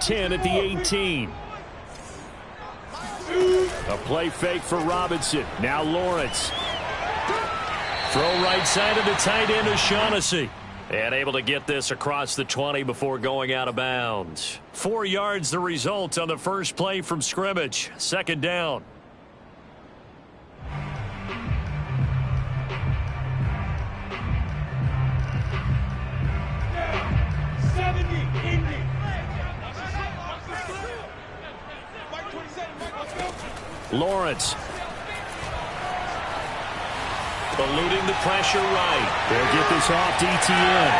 10 at the 18. A play fake for Robinson. Now Lawrence. Throw right side of the tight end O'Shaughnessy. And able to get this across the 20 before going out of bounds. 4 yards the result on the first play from scrimmage. Second down. Lawrence. Eluding the pressure right. They'll get this off to ETN.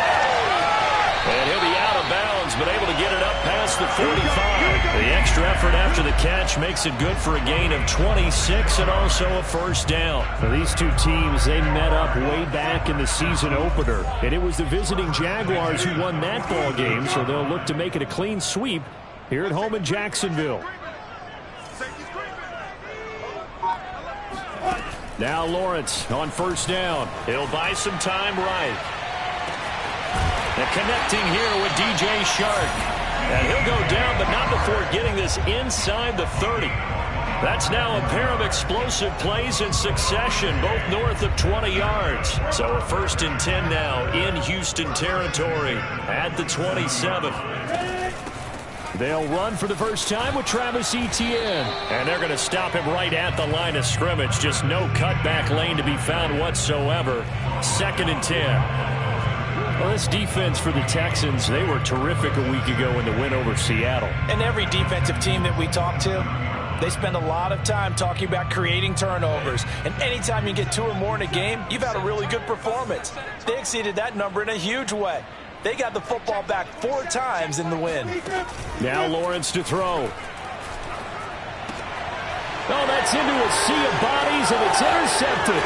And he'll be out of bounds, but able to get it up past the 45. The extra effort after the catch makes it good for a gain of 26 and also a first down. For these two teams, they met up way back in the season opener. And it was the visiting Jaguars who won that ball game, so they'll look to make it a clean sweep here at home in Jacksonville. Now Lawrence on first down. He'll buy some time right. And connecting here with DJ Shark. And he'll go down, but not before getting this inside the 30. That's now a pair of explosive plays in succession, both north of 20 yards. So a 1st and 10 now in Houston territory at the 27. They'll run for the first time with Travis Etienne. And they're going to stop him right at the line of scrimmage. Just no cutback lane to be found whatsoever. 2nd and 10. Well, this defense for the Texans, they were terrific a week ago in the win over Seattle. And every defensive team that we talk to, they spend a lot of time talking about creating turnovers. And anytime you get 2 or more in a game, you've had a really good performance. They exceeded that number in a huge way. They got the football back 4 times in the win. Now Lawrence to throw. Oh, that's into a sea of bodies, and it's intercepted.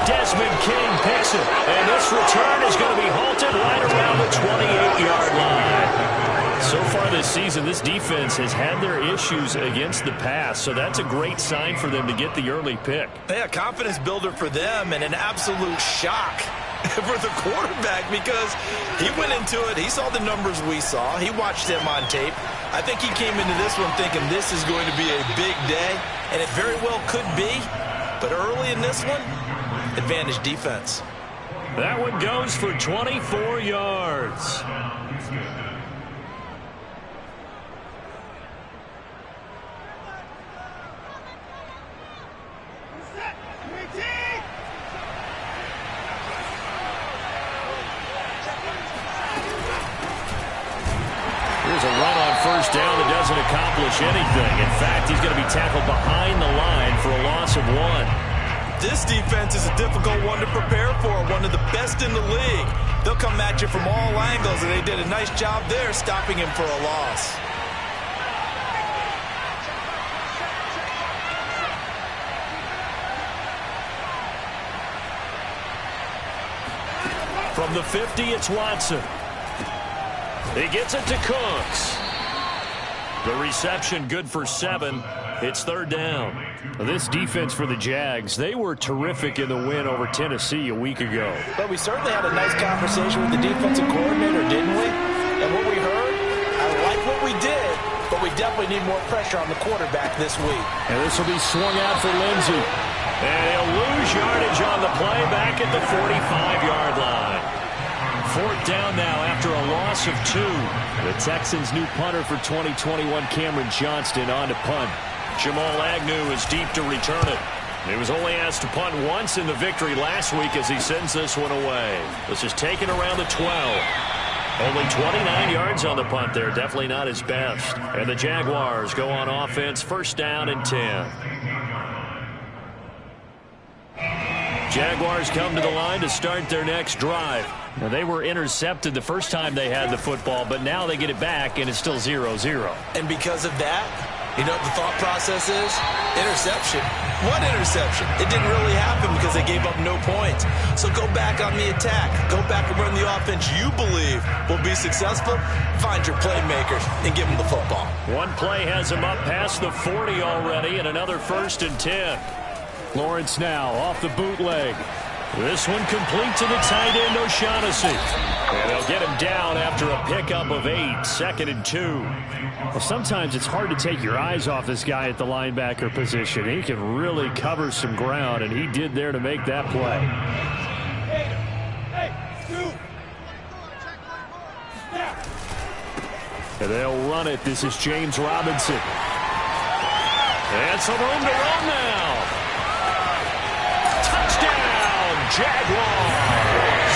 Desmond King picks it. And this return is going to be halted right around the 28-yard line. So far this season, this defense has had their issues against the pass, so that's a great sign for them to get the early pick. Yeah, confidence builder for them and an absolute shock for the quarterback because he went into it. He saw the numbers we saw. He watched him on tape. I think he came into this one thinking this is going to be a big day, and it very well could be. But early in this one, advantage defense. That one goes for 24 yards. Here's a run on first down that doesn't accomplish anything. In fact, he's going to be tackled behind the line for a loss of 1. This defense is a difficult one to prepare for, one of the best in the league. They'll come at you from all angles, and they did a nice job there stopping him for a loss. From the 50, it's Watson. He gets it to Cooks. The reception good for 7. It's 3rd down. This defense for the Jags, they were terrific in the win over Tennessee a week ago. But we certainly had a nice conversation with the defensive coordinator, didn't we? And what we heard, I like what we did, but we definitely need more pressure on the quarterback this week. And this will be swung out for Lindsey. And he'll lose yardage on the play back at the 45-yard line. 4th down now after a loss of 2. The Texans' new punter for 2021, Cameron Johnston, on to punt. Jamal Agnew is deep to return it. He was only asked to punt once in the victory last week as he sends this one away. This is taken around the 12. Only 29 yards on the punt there. Definitely not his best. And the Jaguars go on offense, 1st down and 10. Jaguars come to the line to start their next drive. Now, they were intercepted the first time they had the football, but now they get it back, and it's still 0-0. And because of that, you know what the thought process is? Interception. What interception? It didn't really happen because they gave up no points. So go back on the attack. Go back and run the offense you believe will be successful. Find your playmakers and give them the football. One play has him up past the 40 already, and another 1st and 10. Lawrence now off the bootleg. This one complete to the tight end, O'Shaughnessy. And they'll get him down after a pickup of 8, 2nd and 2. Well, sometimes it's hard to take your eyes off this guy at the linebacker position. He can really cover some ground, and he did there to make that play. And they'll run it. This is James Robinson. And some room to run now. Touchdown, Jaguars.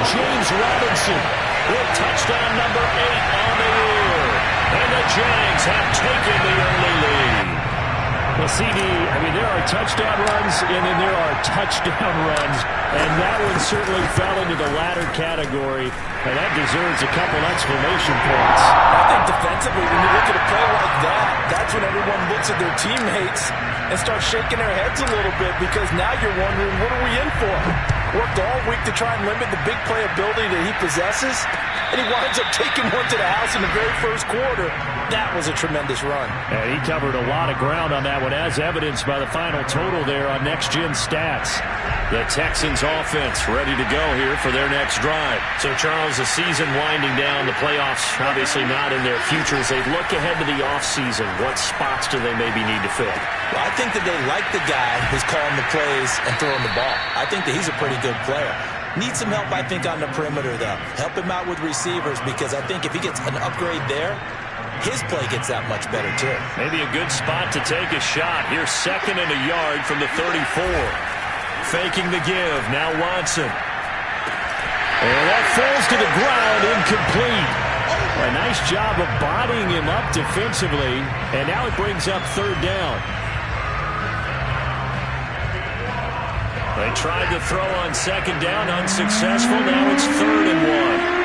James Robinson with touchdown number 8 on the year. And the Jags have taken the early lead. Well, CD, I mean, there are touchdown runs, and then there are touchdown runs. And that one certainly fell into the latter category. And that deserves a couple exclamation points. I think defensively, when you look at a play like that, that's when everyone looks at their teammates and starts shaking their heads a little bit, because now you're wondering, what are we in for? Worked all week to try and limit the big play ability that he possesses, and he winds up taking one to the house in the very first quarter. That was a tremendous run. And he covered a lot of ground on that one, as evidenced by the final total there on Next Gen Stats. The Texans offense ready to go here for their next drive. So, Charles, the season winding down, the playoffs obviously not in their future. As they look ahead to the offseason, what spots do they maybe need to fill? Well, I think that they like the guy who's calling the plays and throwing the ball. I think that he's a pretty good player. Needs some help, I think, on the perimeter, though. Help him out with receivers, because I think if he gets an upgrade there, his play gets that much better, too. Maybe a good spot to take a shot. Here's 2nd and a yard from the 34. Faking the give. Now Watson. And that falls to the ground, incomplete. A nice job of bodying him up defensively. And now it brings up 3rd down. They tried to throw on 2nd down, unsuccessful. Now it's 3rd and 1.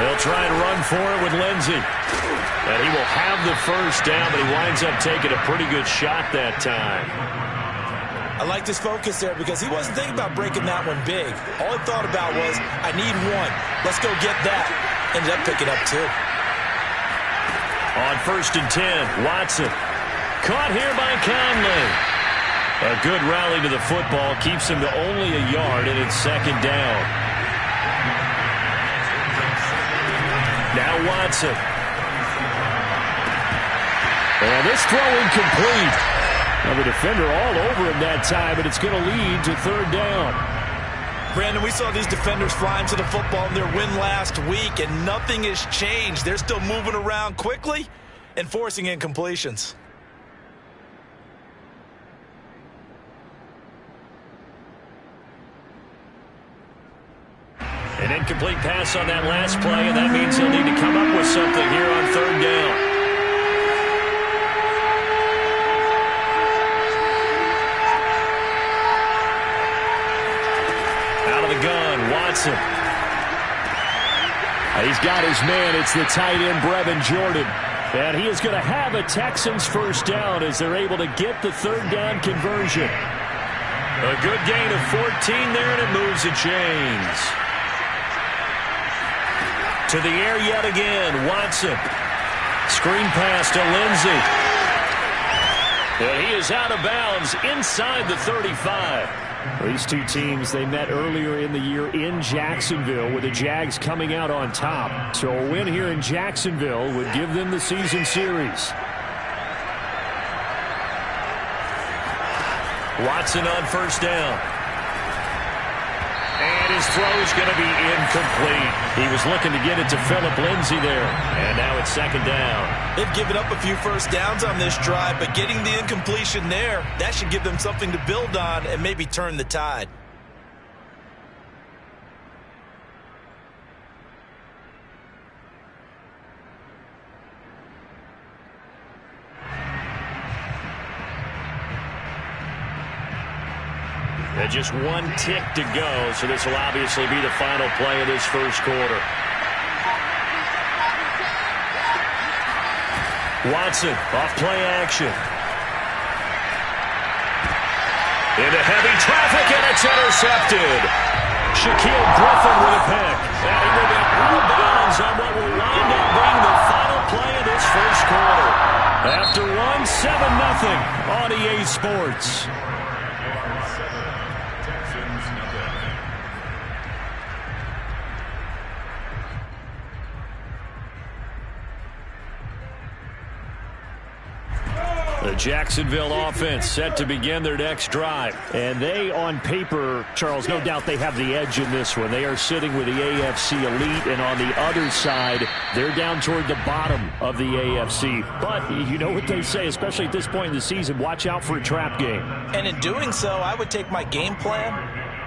They'll try and run for it with Lindsey. And he will have the 1st down, but he winds up taking a pretty good shot that time. I liked his focus there, because he wasn't thinking about breaking that one big. All he thought about was, I need 1. Let's go get that. Ended up picking up 2. On 1st and 10, Watson. Caught here by Conley. A good rally to the football keeps him to only a yard, and it's 2nd down. Now Watson. And this throw incomplete. Now the defender all over him that time, but it's going to lead to 3rd down. Brandon, we saw these defenders flying to the football in their win last week, and nothing has changed. They're still moving around quickly and forcing incompletions. An incomplete pass on that last play, and that means he'll need to come up with something here on 3rd down. Out of the gun, Watson. He's got his man. It's the tight end, Brevin Jordan. And he is going to have a Texans 1st down as they're able to get the 3rd down conversion. A good gain of 14 there, and it moves the chains. To the air yet again, Watson. Screen pass to Lindsey. And he is out of bounds inside the 35. These two teams, they met earlier in the year in Jacksonville, with the Jags coming out on top. So a win here in Jacksonville would give them the season series. Watson on 1st down. And his throw is going to be incomplete. He was looking to get it to Phillip Lindsay there. And now it's 2nd down. They've given up a few 1st downs on this drive, but getting the incompletion there, that should give them something to build on and maybe turn the tide. And just 1 tick to go, so this will obviously be the final play of this 1st quarter. Watson off play action. Into heavy traffic, and it's intercepted. Shaquille Griffin with a pick. And he will be out of bounds on what will wind up being the final play of this 1st quarter. After one, 7-0 on EA Sports. The Jacksonville offense set to begin their next drive. And they, on paper, Charles, no doubt they have the edge in this one. They are sitting with the AFC elite, and on the other side, they're down toward the bottom of the AFC. But you know what they say, especially at this point in the season, watch out for a trap game. And in doing so, I would take my game plan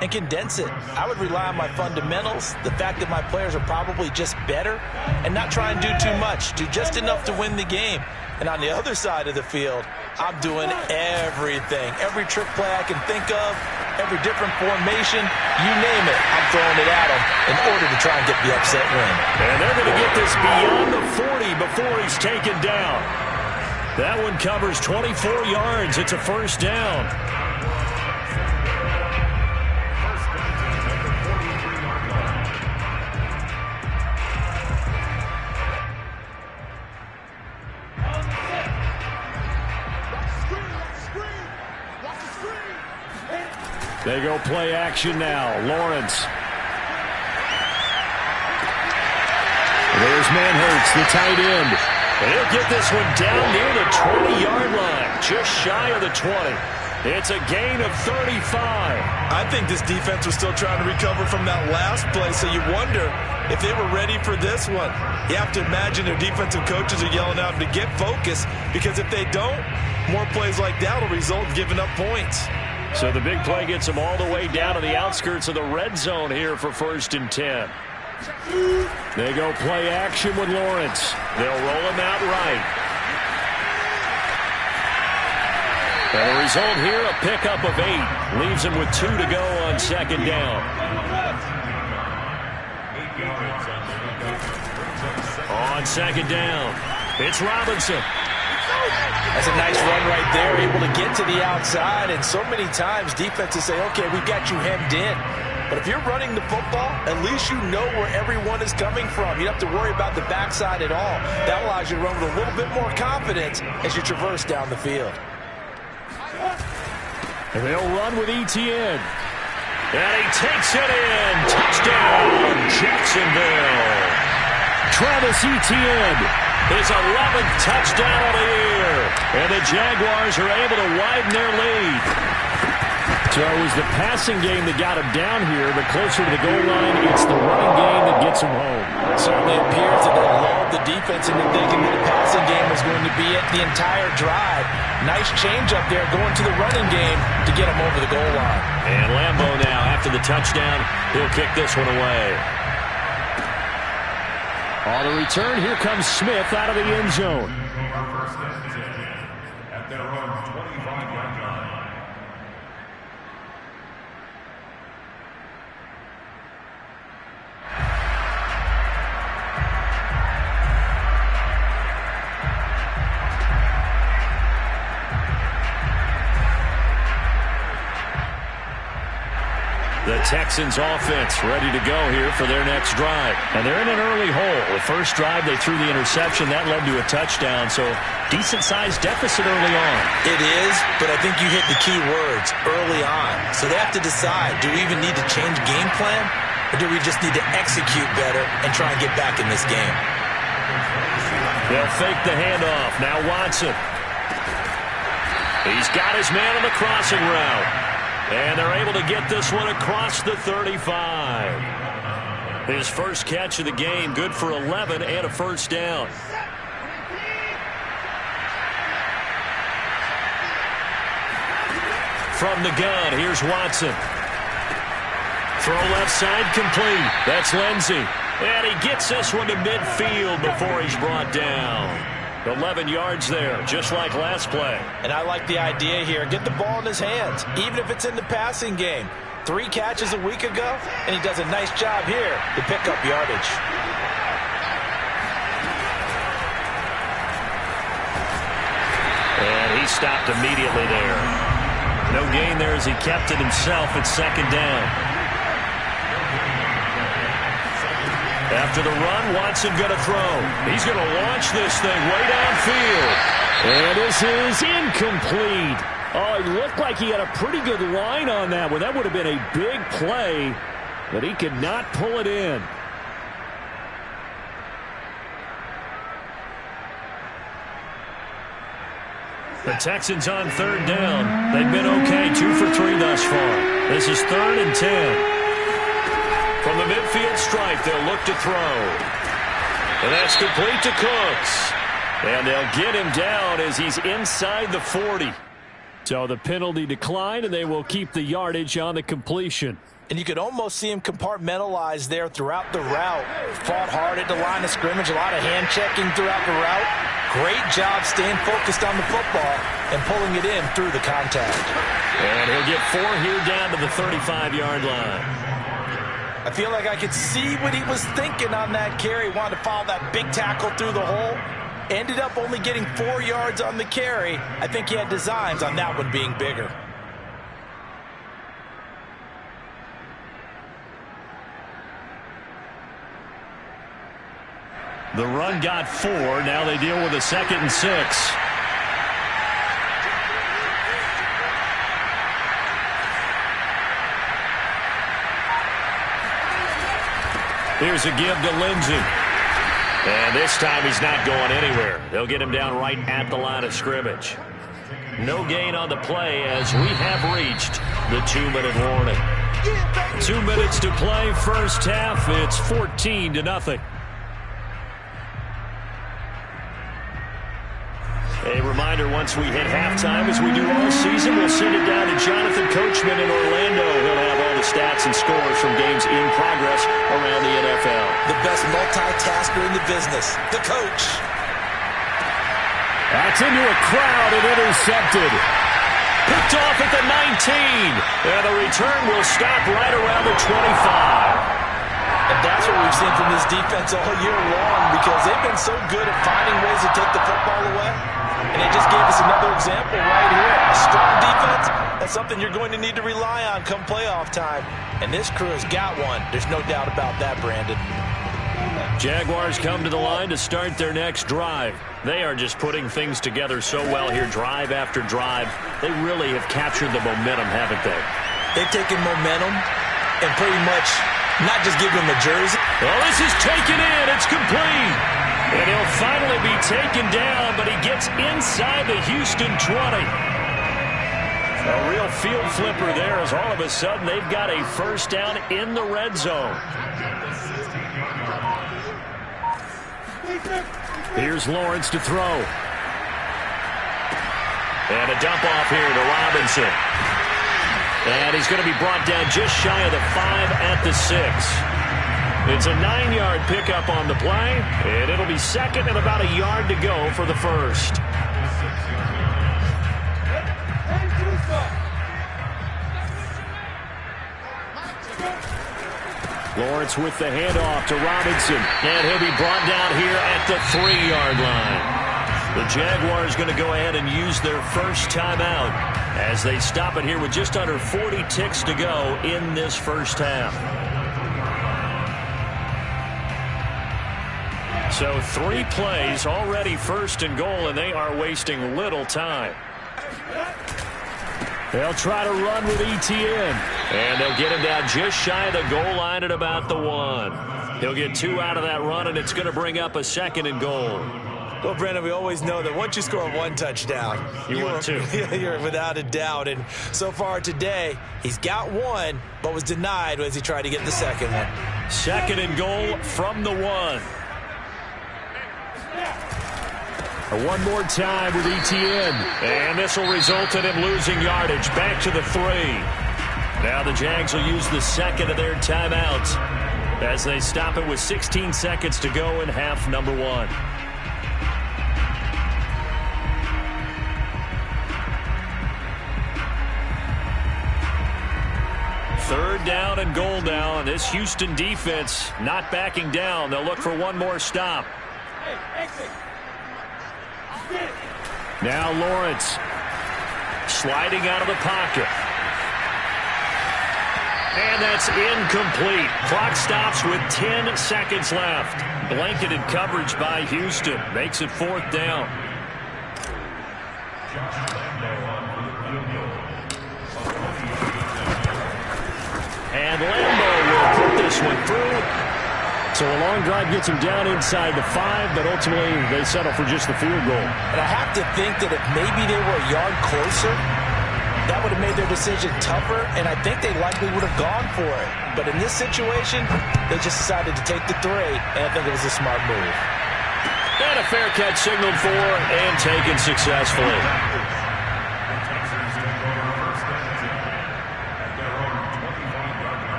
and condense it. I would rely on my fundamentals, the fact that my players are probably just better, and not try and do too much, do just enough to win the game. And on the other side of the field, I'm doing everything. Every trick play I can think of, every different formation, you name it, I'm throwing it at him in order to try and get the upset win. And they're going to get this beyond the 40 before he's taken down. That one covers 24 yards. It's a first down. They go play action now. Lawrence. There's Manhurts, the tight end. And he'll get this one down near the 20-yard line, just shy of the 20. It's a gain of 35. I think this defense was still trying to recover from that last play, so you wonder if they were ready for this one. You have to imagine their defensive coaches are yelling out to get focused, because if they don't, more plays like that will result in giving up points. So the big play gets them all the way down to the outskirts of the red zone here for 1st and 10. They go play action with Lawrence. They'll roll him out right. And the result here, a pickup of 8. Leaves him with 2 to go on 2nd down. On 2nd down, it's Robinson. That's a nice run right there, able to get to the outside. And so many times defenses say, okay, we've got you hemmed in. But if you're running the football, at least you know where everyone is coming from. You don't have to worry about the backside at all. That allows you to run with a little bit more confidence as you traverse down the field. And they'll run with Etienne. And he takes it in. Touchdown, Jacksonville. Travis Etienne, his 11th touchdown of the year. And the Jaguars are able to widen their lead. So it was the passing game that got him down here, but closer to the goal line, it's the running game that gets him home. Certainly appears that they lulled the defense into thinking that the passing game was going to be it the entire drive. Nice change up there going to the running game to get him over the goal line. And Lambeau now, after the touchdown, he'll kick this one away. On the return, here comes Smith out of the end zone. At their own 25-yard line. The Texans offense ready to go here for their next drive. And they're in an early hole. The first drive, they threw the interception. That led to a touchdown, so decent-sized deficit early on. It is, but I think you hit the key words, early on. So they have to decide, do we even need to change game plan, or do we just need to execute better and try and get back in this game? They'll fake the handoff. Now Watson. He's got his man on the crossing route. And they're able to get this one across the 35. His first catch of the game, good for 11 and a first down. From the gun, here's Watson. Throw left side complete. That's Lindsey. And he gets this one to midfield before he's brought down. 11 yards there, just like last play. And I like the idea here. Get the ball in his hands, even if it's in the passing game. 3 catches a week ago, and he does a nice job here to pick up yardage. And he stopped immediately there. No gain there as he kept it himself at 2nd down. After the run, Watson going to throw. He's going to launch this thing way downfield. And this is incomplete. Oh, it looked like he had a pretty good line on that one. That would have been a big play, but he could not pull it in. The Texans on third down. They've been okay, 2 for 3 thus far. This is 3rd and 10. From the midfield stripe, they'll look to throw. And that's complete to Cooks. And they'll get him down as he's inside the 40. So the penalty declined, and they will keep the yardage on the completion. And you could almost see him compartmentalize there throughout the route. Fought hard at the line of scrimmage, a lot of hand checking throughout the route. Great job staying focused on the football and pulling it in through the contact. And he'll get 4 here down to the 35-yard line. I feel like I could see what he was thinking on that carry. Wanted to follow that big tackle through the hole. Ended up only getting 4 yards on the carry. I think he had designs on that one being bigger. The run got 4. Now they deal with a 2nd and 6. Here's a give to Lindsey. And this time he's not going anywhere. They'll get him down right at the line of scrimmage. No gain on the play as we have reached the 2-minute warning. 2 minutes to play, first half. It's 14-0. A reminder, once we hit halftime, as we do all season, we'll send it down to Jonathan Coachman in Orlando. He'll have all the stats and scores from games in progress around the NFL. The best multitasker in the business, the coach. That's into a crowd and intercepted. Picked off at the 19. And the return will stop right around the 25. And that's what we've seen from this defense all year long, because they've been so good at finding ways to take the football away. And they just gave us another example right here. A strong defense, that's something you're going to need to rely on come playoff time. And this crew has got one. There's no doubt about that, Brandon. Jaguars come to the line to start their next drive. They are just putting things together so well here, drive after drive. They really have captured the momentum, haven't they? They've taken momentum and pretty much not just give them a jersey. Well, this is taken in. It's complete. And he'll finally be taken down, but he gets inside the Houston 20. A real field flipper there, as all of a sudden they've got a first down in the red zone. Here's Lawrence to throw. And a dump off here to Robinson. And he's going to be brought down just shy of the 5 at the 6. It's a 9-yard pickup on the play, and it'll be second and about a yard to go for the first. Lawrence with the handoff to Robinson, and he'll be brought down here at the 3-yard line. The Jaguars going to go ahead and use their first timeout as they stop it here with just under 40 ticks to go in this first half. So 3 plays, already first and goal, and they are wasting little time. They'll try to run with ETN. And they'll get him down just shy of the goal line at about the 1. He'll get 2 out of that run, and it's going to bring up a 2nd and goal. Well, Brandon, we always know that once you score 1 touchdown, you want 2. You're without a doubt. And so far today, he's got 1, but was denied as he tried to get the 2nd one. 2nd and goal from the 1. One more time with ETN. And this will result in him losing yardage. Back to the 3. Now the Jags will use the 2nd of their timeouts as they stop it with 16 seconds to go in half number 1. Third down and goal now. And this Houston defense not backing down. They'll look for one more stop. Now Lawrence sliding out of the pocket. And that's incomplete. Clock stops with 10 seconds left. Blanketed coverage by Houston. Makes it 4th down. And Lambo will put this one through. So a long drive gets him down inside the 5, but ultimately they settle for just the field goal. And I have to think that if maybe they were a yard closer, that would have made their decision tougher, and I think they likely would have gone for it. But in this situation, they just decided to take the 3, and I think it was a smart move. And a fair catch signaled for and taken successfully.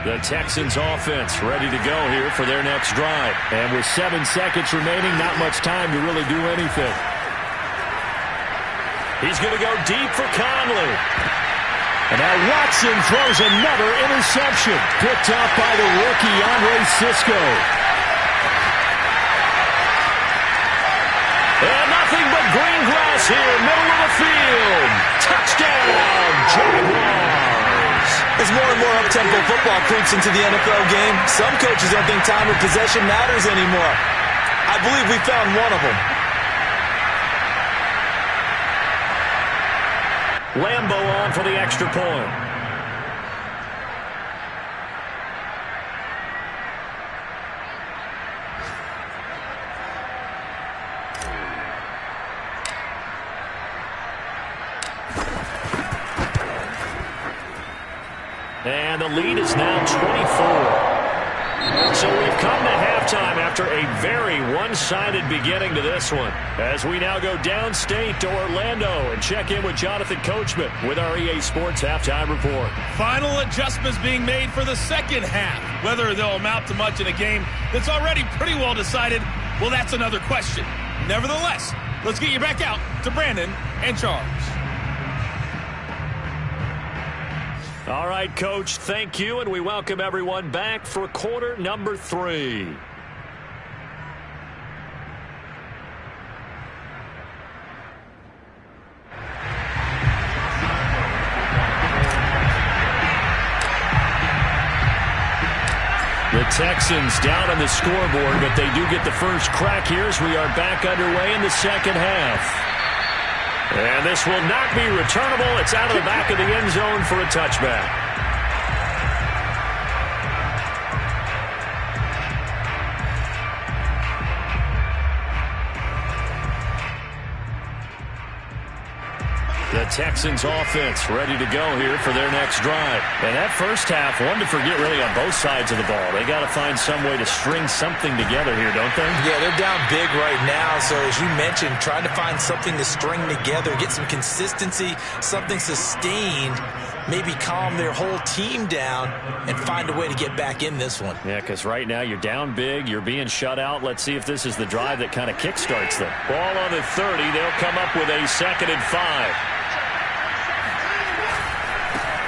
The Texans offense ready to go here for their next drive. And with 7 seconds remaining, not much time to really do anything. He's going to go deep for Conley. And now Watson throws another interception. Picked off by the rookie, Andre Sisco. And nothing but green grass here, middle of the field. Touchdown, Jaguars. As more and more up-tempo football creeps into the NFL game, some coaches don't think time of possession matters anymore. I believe we found one of them. Lambo on for the extra point. And the lead is now 24. So we've come to halftime after a very one-sided beginning to this one. As we now go downstate to Orlando and check in with Jonathan Coachman with our EA Sports Halftime Report. Final adjustments being made for the second half. Whether they'll amount to much in a game that's already pretty well decided, well, that's another question. Nevertheless, let's get you back out to Brandon and Charles. All right, Coach, thank you, and we welcome everyone back for quarter number 3. The Texans down on the scoreboard, but they do get the first crack here as we are back underway in the second half. And this will not be returnable. It's out of the back of the end zone for a touchback. The Texans offense ready to go here for their next drive. And that first half, one to forget really on both sides of the ball. They got to find some way to string something together here, don't they? Yeah, they're down big right now. So as you mentioned, trying to find something to string together, get some consistency, something sustained, maybe calm their whole team down and find a way to get back in this one. Yeah, because right now you're down big, you're being shut out. Let's see if this is the drive that kind of kickstarts them. Ball on the 30. They'll come up with a 2nd and 5.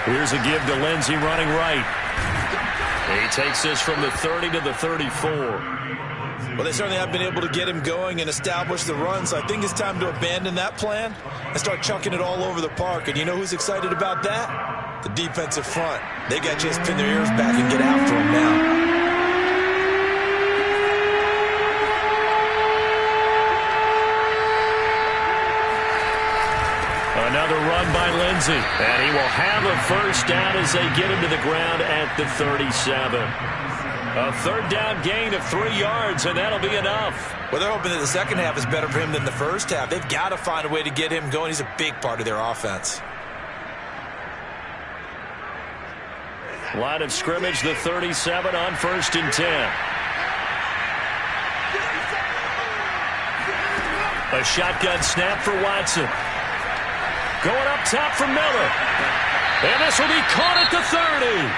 Here's a give to Lindsey running right. He takes this from the 30 to the 34. Well, they certainly have been able to get him going and establish the run, so I think it's time to abandon that plan and start chucking it all over the park. And you know who's excited about that? The defensive front. They got to just pin their ears back and get after him now. Another run by Lindsey, and he will have a first down as they get him to the ground at the 37. A 3rd down gain of 3 yards, and that'll be enough. Well, they're hoping that the second half is better for him than the first half. They've got to find a way to get him going. He's a big part of their offense. Line of scrimmage, the 37 on 1st and 10. A shotgun snap for Watson. Going up top for Miller. And this will be caught at the 30.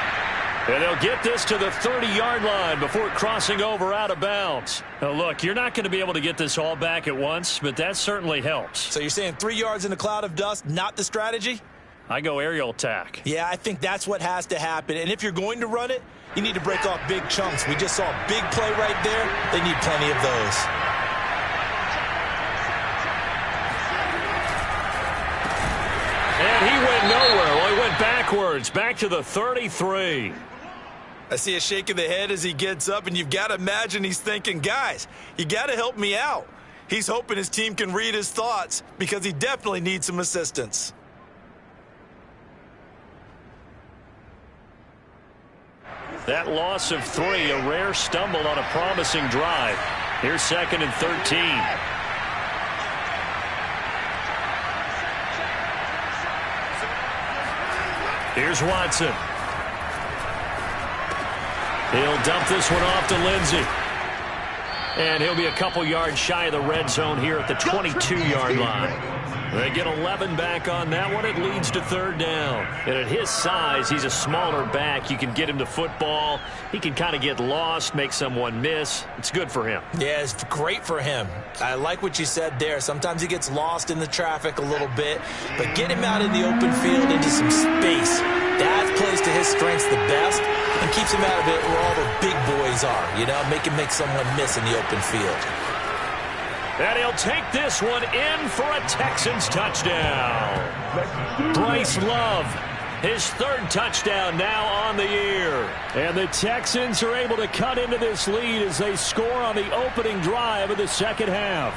And they'll get this to the 30-yard line before crossing over out of bounds. Now, look, you're not going to be able to get this all back at once, but that certainly helps. So you're saying 3 yards in a cloud of dust, not the strategy? I go aerial attack. Yeah, I think that's what has to happen. And if you're going to run it, you need to break off big chunks. We just saw a big play right there. They need plenty of those. And he went nowhere. Well, he went backwards, back to the 33. I see a shake of the head as he gets up, and you've got to imagine he's thinking, guys, you got to help me out. He's hoping his team can read his thoughts because he definitely needs some assistance. That loss of 3, a rare stumble on a promising drive. Here's 2nd and 13. Here's Watson. He'll dump this one off to Lindsey. And he'll be a couple yards shy of the red zone here at the 22-yard line. They get 11 back on that one. It leads to 3rd down. And at his size, he's a smaller back. You can get him to football. He can kind of get lost, make someone miss. It's good for him. Yeah, it's great for him. I like what you said there. Sometimes he gets lost in the traffic a little bit. But get him out in the open field into some space. That plays to his strengths the best and keeps him out of it where all the big boys are. You know, make him make someone miss in the open field. And he'll take this one in for a Texans touchdown. Bryce Love, his 3rd touchdown now on the year. And the Texans are able to cut into this lead as they score on the opening drive of the 2nd half.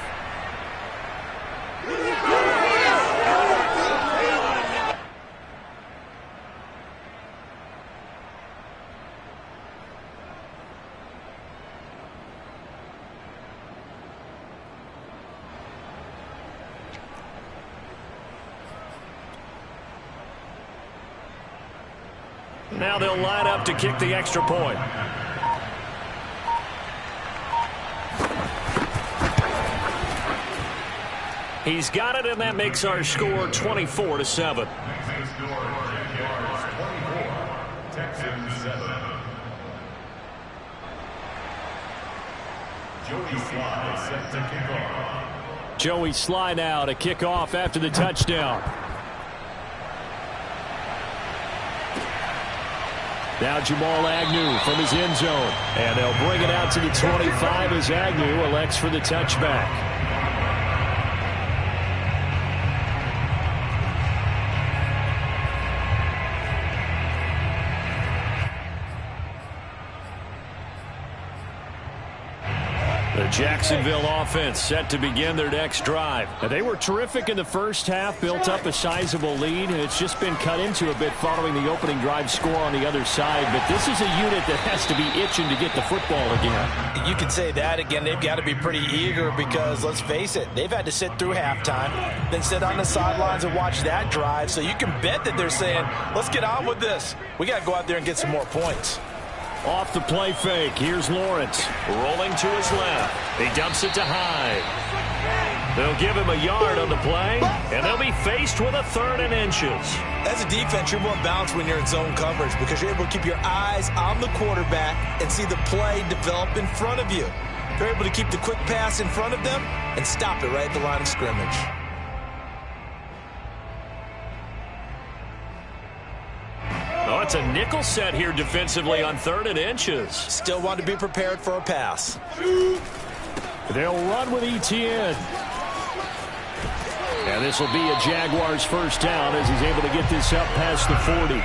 Now they'll line up to kick the extra point. He's got it, and that makes our score 24-7. Texans 7. Joey Sly set to kick off. Joey Sly now to kick off after the touchdown. Now Jamal Agnew from his end zone. And they'll bring it out to the 25 as Agnew elects for the touchback. The Jacksonville offense set to begin their next drive. Now, they were terrific in the first half, built up a sizable lead, and it's just been cut into a bit following the opening drive score on the other side. But this is a unit that has to be itching to get the football again. You can say that again. They've got to be pretty eager because, let's face it, they've had to sit through halftime, then sit on the sidelines and watch that drive. So you can bet that they're saying, let's get on with this. We got to go out there and get some more points. Off the play fake, here's Lawrence. Rolling to his left. He dumps it to Hyde. They'll give him a yard on the play, and they'll be faced with a 3rd and inches. As a defense, you're more balanced when you're in zone coverage because you're able to keep your eyes on the quarterback and see the play develop in front of you. You're able to keep the quick pass in front of them and stop it right at the line of scrimmage. Oh, it's a nickel set here defensively on 3rd and inches. Still want to be prepared for a pass. They'll run with Etienne. And this will be a Jaguars first down as he's able to get this up past the 40.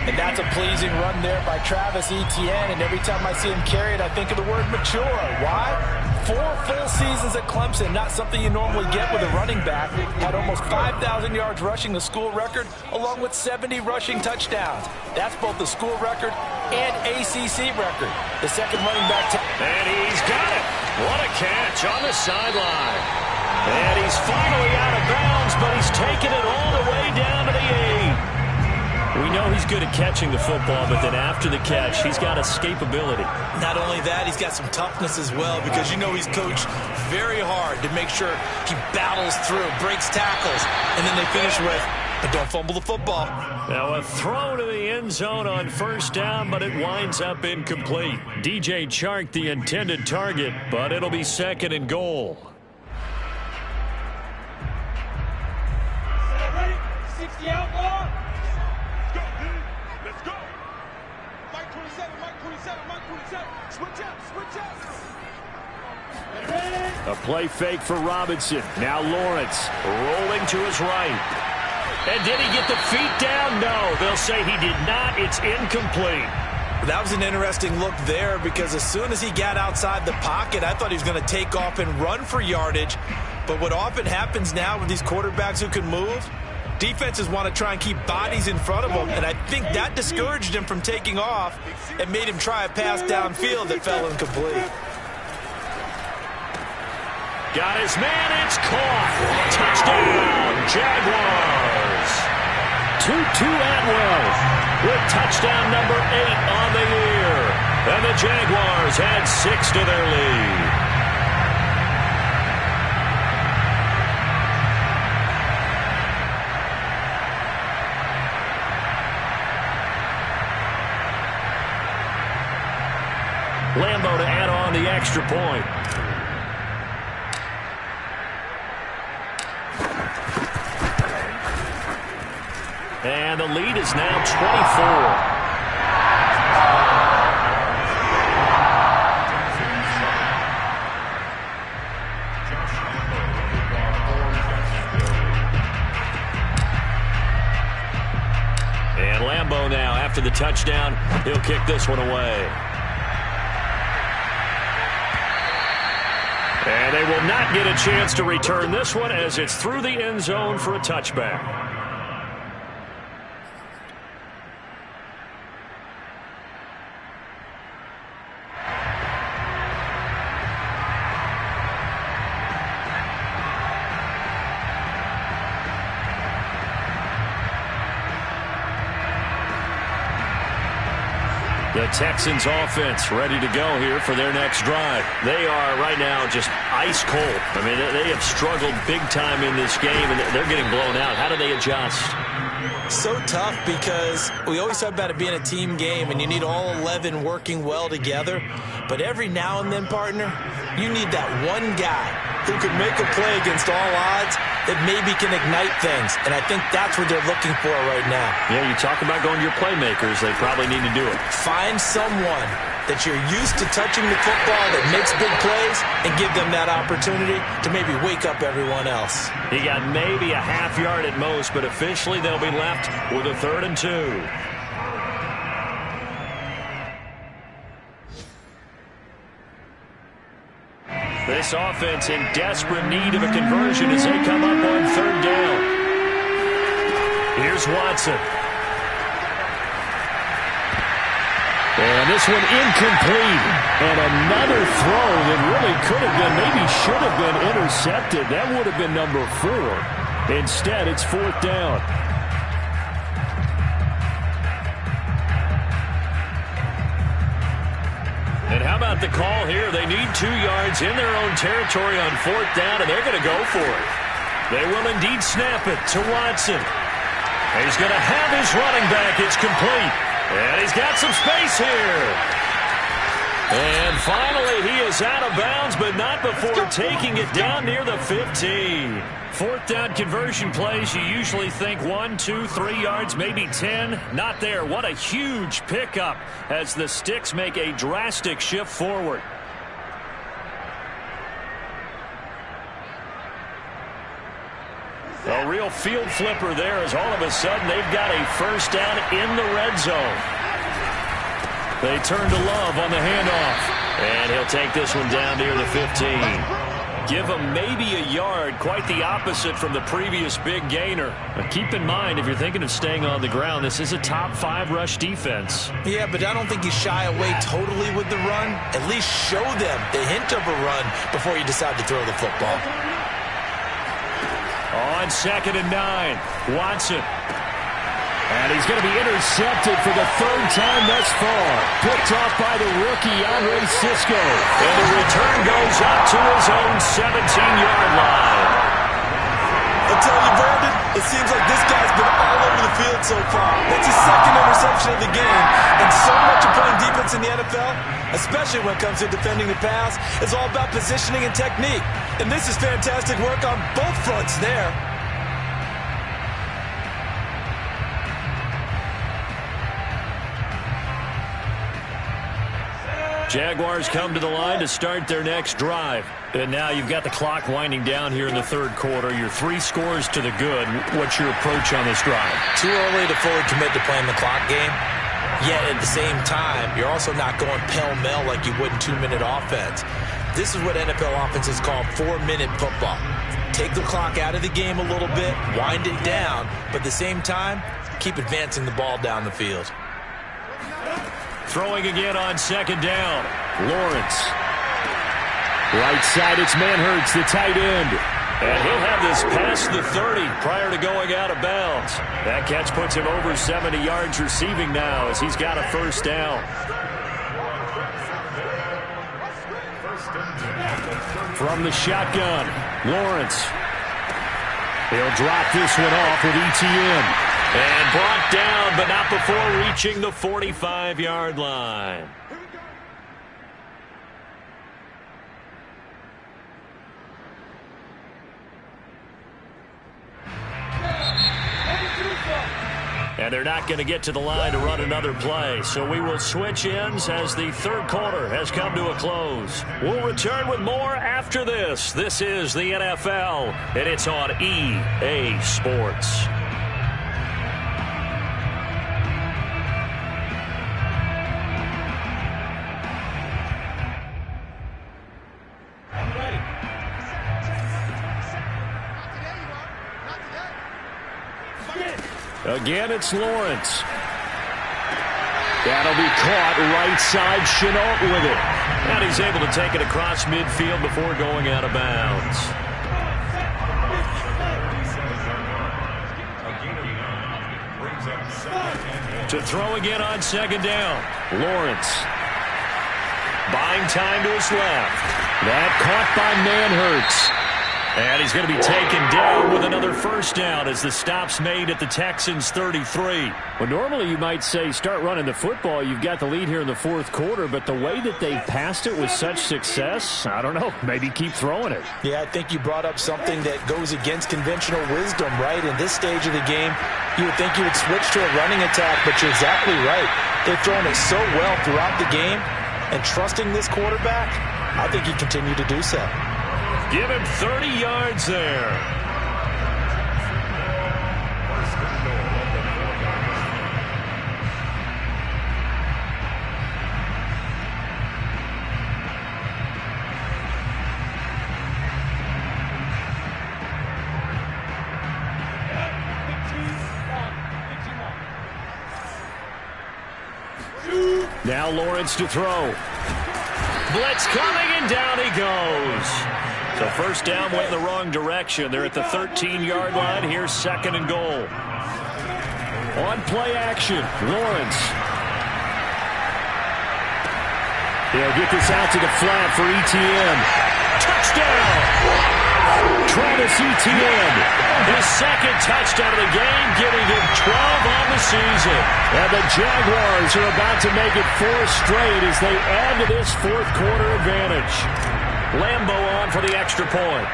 And that's a pleasing run there by Travis Etienne. And every time I see him carry it, I think of the word mature. Why? 4 full seasons at Clemson, not something you normally get with a running back. Had almost 5,000 yards rushing, the school record, along with 70 rushing touchdowns. That's both the school record and ACC record. The second running back. And he's got it. What a catch on the sideline. And he's finally out of bounds, but he's taken it all the way down to the 8. We know he's good at catching the football, but then after the catch, he's got escapability. Not only that, he's got some toughness as well because you know he's coached very hard to make sure he battles through, breaks tackles, and then they finish with, but don't fumble the football. Now a throw to the end zone on first down, but it winds up incomplete. DJ Chark the intended target, but it'll be 2nd and goal. Ready? 60 outlaw. A play fake for Robinson. Now Lawrence Rolling to his right. And did he get the feet down? No, they'll say he did not. It's incomplete. That was an interesting look there because as soon as he got outside the pocket, I thought he was going to take off and run for yardage. But what often happens now with these quarterbacks who can move, defenses want to try and keep bodies in front of them, and I think that discouraged him from taking off and made him try a pass downfield that fell incomplete. Got his man, it's caught. Touchdown, Jaguars. Tutu Atwell with touchdown number 8 on the year. And the Jaguars add 6 to their lead. Lambeau to add on the extra point. And the lead is now 24. And Lambeau now, after the touchdown, he'll kick this one away. And they will not get a chance to return this one as it's through the end zone for a touchback. The Texans offense ready to go here for their next drive. They are right now just ice cold. I mean, they have struggled big time in this game, and they're getting blown out. How do they adjust? So tough because we always talk about it being a team game, and you need all 11 working well together. But every now and then, partner, you need that one guy who could make a play against all odds that maybe can ignite things. And I think that's what they're looking for right now. Yeah, you talk about going to your playmakers. They probably need to do it. Find someone that you're used to touching the football that makes big plays and give them that opportunity to maybe wake up everyone else. He got maybe a half yard at most, but officially they'll be left with a 3rd and 2. This offense in desperate need of a conversion as they come up on 3rd down. Here's Watson. And this one incomplete. And another throw that really could have been, maybe should have been intercepted. That would have been number 4. Instead, it's 4th down. And how about the call here? They need 2 yards in their own territory on 4th down, and they're going to go for it. They will indeed snap it to Watson. And he's going to have his running back. It's complete. And he's got some space here. And finally, he is out of bounds, but not before taking it down near the 15. 4th down conversion plays, you usually think 1, 2, 3 yards, maybe 10. Not there. What a huge pickup as the Sticks make a drastic shift forward. A real field flipper there as all of a sudden they've got a 1st down in the red zone. They turn to Love on the handoff. And he'll take this one down near the 15. Give him maybe a yard, quite the opposite from the previous big gainer. But keep in mind, if you're thinking of staying on the ground, this is a top 5 rush defense. Yeah, but I don't think you shy away totally with the run. At least show them the hint of a run before you decide to throw the football. On 2nd and 9, Watson. And he's going to be intercepted for the 3rd time thus far. Picked off by the rookie, Andre Sisco. And the return goes up to his own 17-yard line. I tell you, Brandon, it seems like this guy's been all over the field so far. That's his 2nd interception of the game. And so much of playing defense in the NFL, especially when it comes to defending the pass, is all about positioning and technique. And this is fantastic work on both fronts there. Jaguars come to the line to start their next drive. And now you've got the clock winding down here in the 3rd quarter. You're 3 scores to the good. What's your approach on this drive? Too early to fully commit to playing the clock game. Yet at the same time, you're also not going pell-mell like you would in 2-minute offense. This is what NFL offenses call 4-minute football. Take the clock out of the game a little bit, wind it down, but at the same time, keep advancing the ball down the field. Throwing again on second down. Lawrence. Right side, it's Manhertz, the tight end. And he'll have this past the 30 prior to going out of bounds. That catch puts him over 70 yards receiving now as he's got a first down. From the shotgun, Lawrence. He'll drop this one off with ETN. And brought down, but not before reaching the 45-yard line. And they're not going to get to the line to run another play. So we will switch ends as the third quarter has come to a close. We'll return with more after this. This is the NFL, and it's on EA Sports. Again, it's Lawrence. That'll be caught right side. Chenault with it. And he's able to take it across midfield before going out of bounds. To throw again on second down. Lawrence. Buying time to his left. That caught by Manhertz. And he's going to be taken down with another first down as the stop's made at the Texans' 33. Well, normally you might say start running the football. You've got the lead here in the fourth quarter, but the way that they passed it with such success, I don't know, maybe keep throwing it. Yeah, I think you brought up something that goes against conventional wisdom, right? In this stage of the game, you would think you would switch to a running attack, but you're exactly right. They've thrown it so well throughout the game, and trusting this quarterback, I think he continued to do so. Give him 30 yards there. Now Lawrence to throw. Blitz coming, and down he goes. So first down went in the wrong direction. They're at the 13-yard line. Here's second and goal. On play action, Lawrence. He'll get this out to the flat for ETN. Touchdown! Travis Etienne. His second touchdown of the game, giving him 12 on the season. And the Jaguars are about to make it 4 straight as they add to this fourth quarter advantage. Lambo on for the extra point.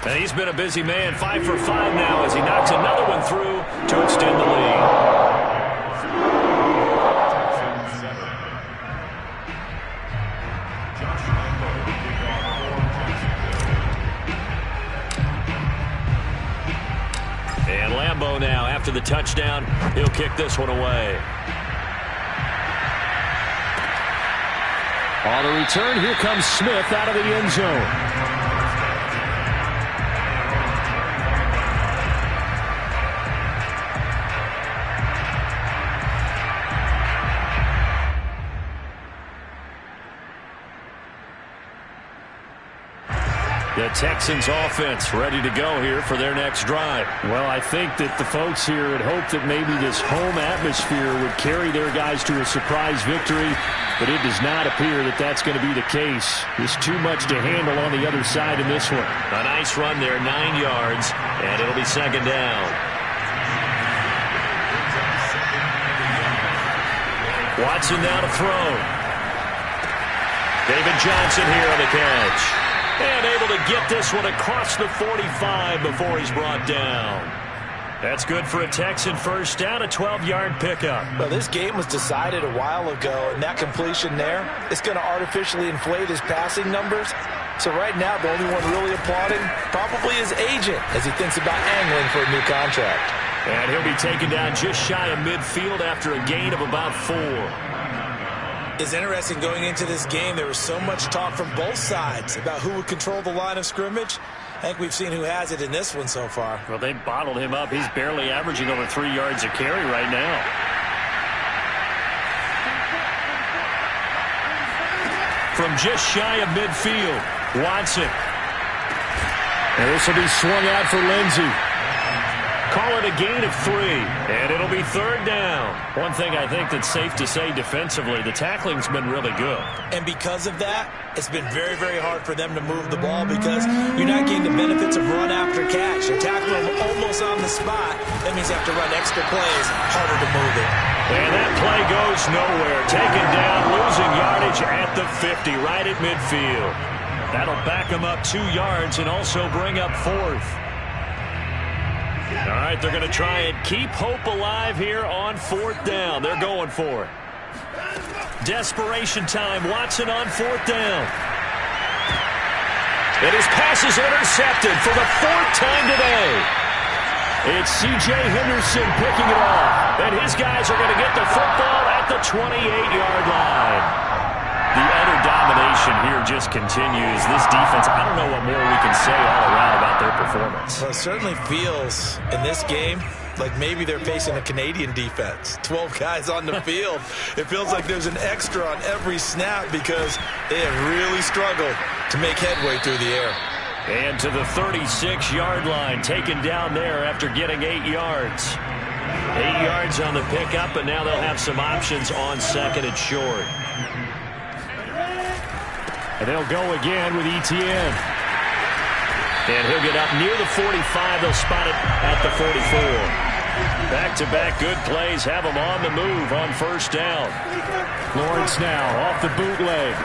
And he's been a busy man, 5 for 5 now as he knocks another one through to extend the lead. And Lambo now, after the touchdown, he'll kick this one away. On the return, here comes Smith out of the end zone. The Texans offense ready to go here for their next drive. Well, I think that the folks here had hoped that maybe this home atmosphere would carry their guys to a surprise victory, but it does not appear that that's going to be the case. There's too much to handle on the other side in this one. A nice run there, 9 yards, and it'll be second down. Watson now to throw. David Johnson here on the catch. And able to get this one across the 45 before he's brought down. That's good for a Texan first down, a 12-yard pickup. Well, this game was decided a while ago, and that completion there is going to artificially inflate his passing numbers. So right now, the only one really applauding probably his agent as he thinks about angling for a new contract. And he'll be taken down just shy of midfield after a gain of about 4. It's interesting going into this game. There was so much talk from both sides about who would control the line of scrimmage. I think we've seen who has it in this one so far. Well, they bottled him up. He's barely averaging over 3 yards a carry right now. From just shy of midfield, Watson. And this will be swung out for Lindsey. Call it a gain of 3, and it'll be 3rd down. One thing I think that's safe to say defensively, the tackling's been really good. And because of that, it's been very, very hard for them to move the ball because you're not getting the benefits of run after catch. You're tackling them almost on the spot. That means you have to run extra plays, harder to move it. And that play goes nowhere. Taken down, losing yardage at the 50, right at midfield. That'll back them up 2 yards and also bring up 4th. All right, they're going to try and keep hope alive here on 4th down. They're going for it. Desperation time. Watson on 4th down. And his pass is intercepted for the 4th time today. It's C.J. Henderson picking it off. And his guys are going to get the football at the 28-yard line. The utter domination here just continues. This defense, I don't know what more we can say all around about their performance. Well, it certainly feels in this game like maybe they're facing a Canadian defense. 12 guys on the field. It feels like there's an extra on every snap because they have really struggled to make headway through the air. And to the 36-yard line, taken down there after getting 8 yards. 8 yards on the pickup, and now they'll have some options on 2nd and short. And they'll go again with Etienne. And he'll get up near the 45. They'll spot it at the 44. Back-to-back good plays have them on the move on 1st down. Lawrence now off the bootleg.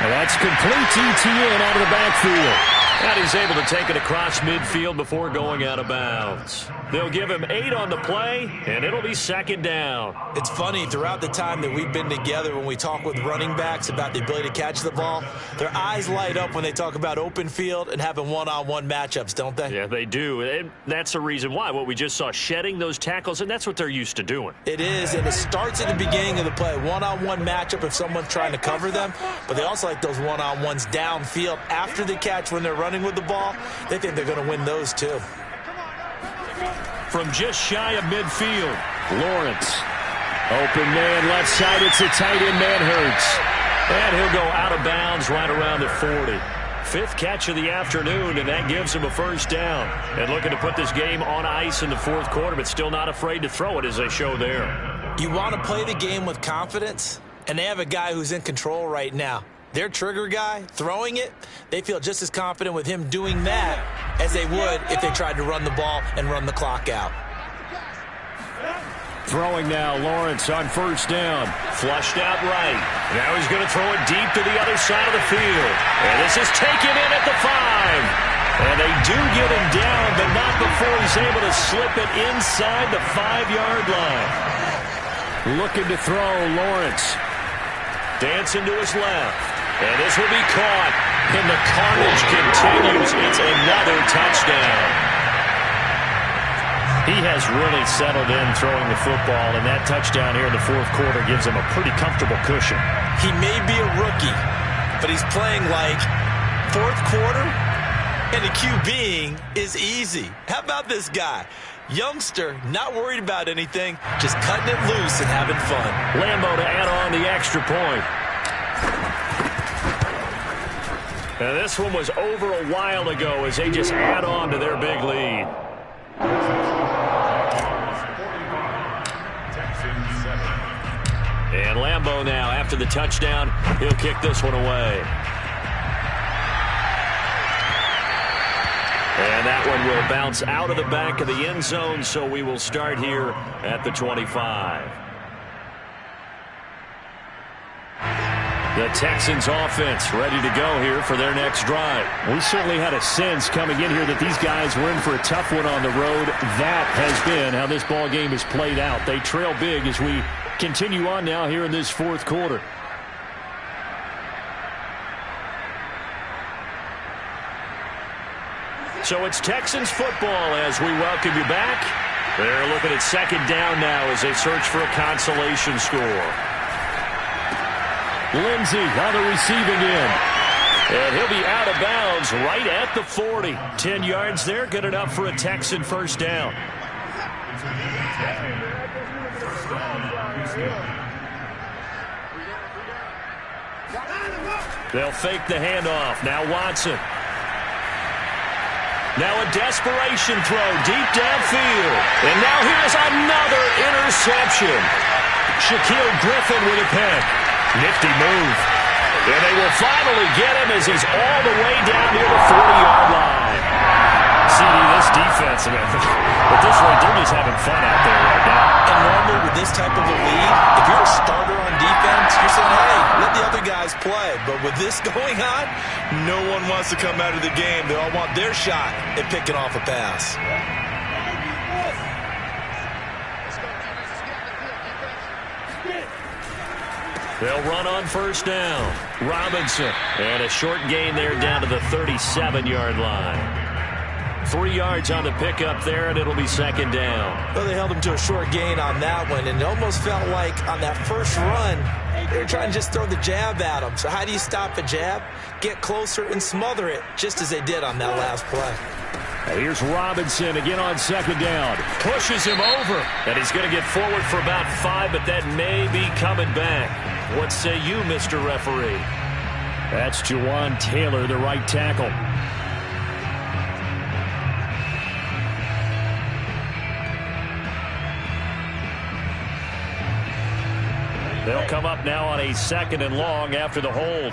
And that's complete to Etienne out of the backfield. And he's able to take it across midfield before going out of bounds. They'll give him 8 on the play, and it'll be 2nd down. It's funny, throughout the time that we've been together, when we talk with running backs about the ability to catch the ball, their eyes light up when they talk about open field and having one-on-one matchups, don't they? Yeah, they do. And that's the reason why. What we just saw, shedding those tackles, and that's what they're used to doing. It is, and it starts at the beginning of the play. One-on-one matchup if someone's trying to cover them, but they also like those one-on-ones downfield after the catch when they're running with the ball. They think they're going to win those too. From just shy of midfield, Lawrence. Open man left side. It's a tight end. Man hurts. And he'll go out of bounds right around the 40. 5th catch of the afternoon, and that gives him a 1st down. And looking to put this game on ice in the 4th quarter, but still not afraid to throw it as they show there. You want to play the game with confidence, and they have a guy who's in control right now. Their trigger guy throwing it, they feel just as confident with him doing that as they would if they tried to run the ball and run the clock out. Throwing now, Lawrence on 1st down. Flushed out right. Now he's going to throw it deep to the other side of the field. And this is taken in at the 5. And they do get him down, but not before he's able to slip it inside the 5-yard line. Looking to throw, Lawrence. Dancing to his left. And this will be caught. And the carnage continues. It's another touchdown. He has really settled in throwing the football, and that touchdown here in the 4th quarter gives him a pretty comfortable cushion. He may be a rookie, but he's playing like 4th quarter, and the QBing is easy. How about this guy? Youngster, not worried about anything, just cutting it loose and having fun. Lambo to add on the extra point. Now this one was over a while ago as they just add on to their big lead. And Lambo now, after the touchdown, he'll kick this one away. And that one will bounce out of the back of the end zone, so we will start here at the 25. The Texans offense ready to go here for their next drive. We certainly had a sense coming in here that these guys were in for a tough one on the road. That has been how this ball game has played out. They trail big as we continue on now here in this 4th quarter. So it's Texans football as we welcome you back. They're looking at second down now as they search for a consolation score. Lindsey on the receiving end. And he'll be out of bounds right at the 40. 10 yards there, good enough for a Texan first down. They'll fake the handoff. Now Watson. Now a desperation throw deep downfield. And now here's another interception. Shaquille Griffin with a pick. Nifty move. And they will finally get him as he's all the way down near the 40-yard line. CD, this defense, at this rate, they're just having fun out there right now. And normally with this type of a lead, if you're a starter on defense, you're saying, hey, let the other guys play. But with this going on, no one wants to come out of the game. They all want their shot at picking off a pass. They'll run on first down. Robinson. And a short gain there down to the 37-yard line. 3 yards on the pickup there, and it'll be second down. Well, they held him to a short gain on that one, and it almost felt like on that first run, they were trying to just throw the jab at him. So how do you stop a jab? Get closer and smother it, just as they did on that last play. And here's Robinson again on second down. Pushes him over, and he's going to get forward for about 5, but that may be coming back. What say you, Mr. Referee? That's Jawan Taylor, the right tackle. They'll come up now on a second and long after the hold.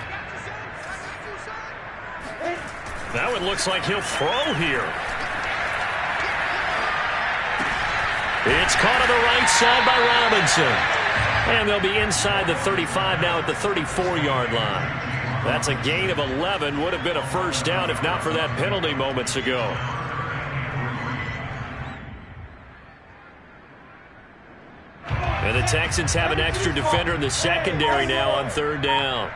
Now it looks like he'll throw here. It's caught on the right side by Robinson. And they'll be inside the 35 now at the 34-yard line. That's a gain of 11. Would have been a first down if not for that penalty moments ago. And the Texans have an extra defender in the secondary now on third down.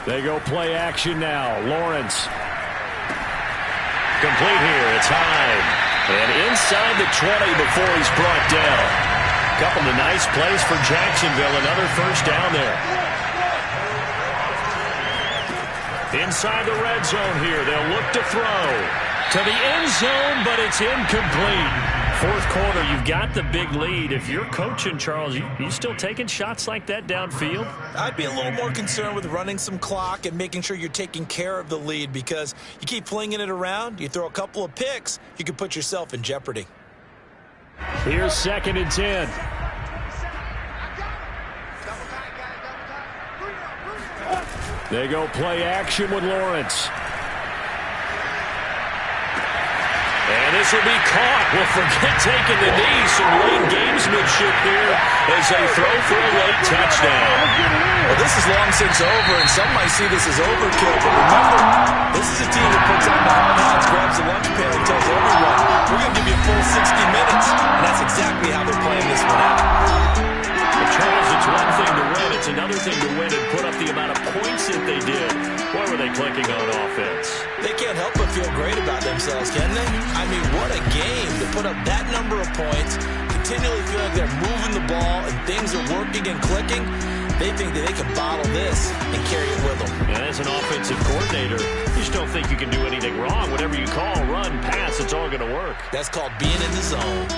They go play action now. Lawrence. Complete here. It's Hyde. And inside the 20 before he's brought down. Couple of nice plays for Jacksonville. Another first down there. Inside the red zone here. They'll look to throw to the end zone, but it's incomplete. Fourth quarter, you've got the big lead. If you're coaching, Charles, you still taking shots like that downfield? I'd be a little more concerned with running some clock and making sure you're taking care of the lead, because you keep flinging it around, you throw a couple of picks, you could put yourself in jeopardy. Here's second and 10. They go play action with Lawrence. And this will be caught. Well, forget taking the knee. Some late gamesmanship here as they throw for a late touchdown. Well, this is long since over, and some might see this as overkill. But remember, this is a team that puts on the hard hats, grabs the lunch pail, and tells everyone, we're going to give you a full 60 minutes. And that's exactly how they're playing this one out. Well, Charles, it's one thing to win. It's another thing to win and put up the amount of points that they did. Boy, were they clicking on offense. They can't help but feel great about themselves, can they? I mean, what a game to put up that number of points, continually feel like they're moving the ball and things are working and clicking. They think that they can bottle this and carry it with them. And as an offensive coordinator, you just don't think you can do anything wrong. Whatever you call, run, pass, it's all going to work. That's called being in the zone.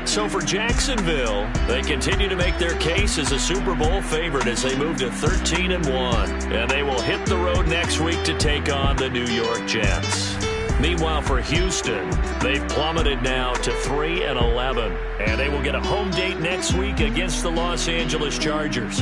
So for Jacksonville, they continue to make their case as a Super Bowl favorite as they move to 13-1. And they will hit the road next week to take on the New York Jets. Meanwhile, for Houston, they've plummeted now to 3-11. And they will get a home date next week against the Los Angeles Chargers.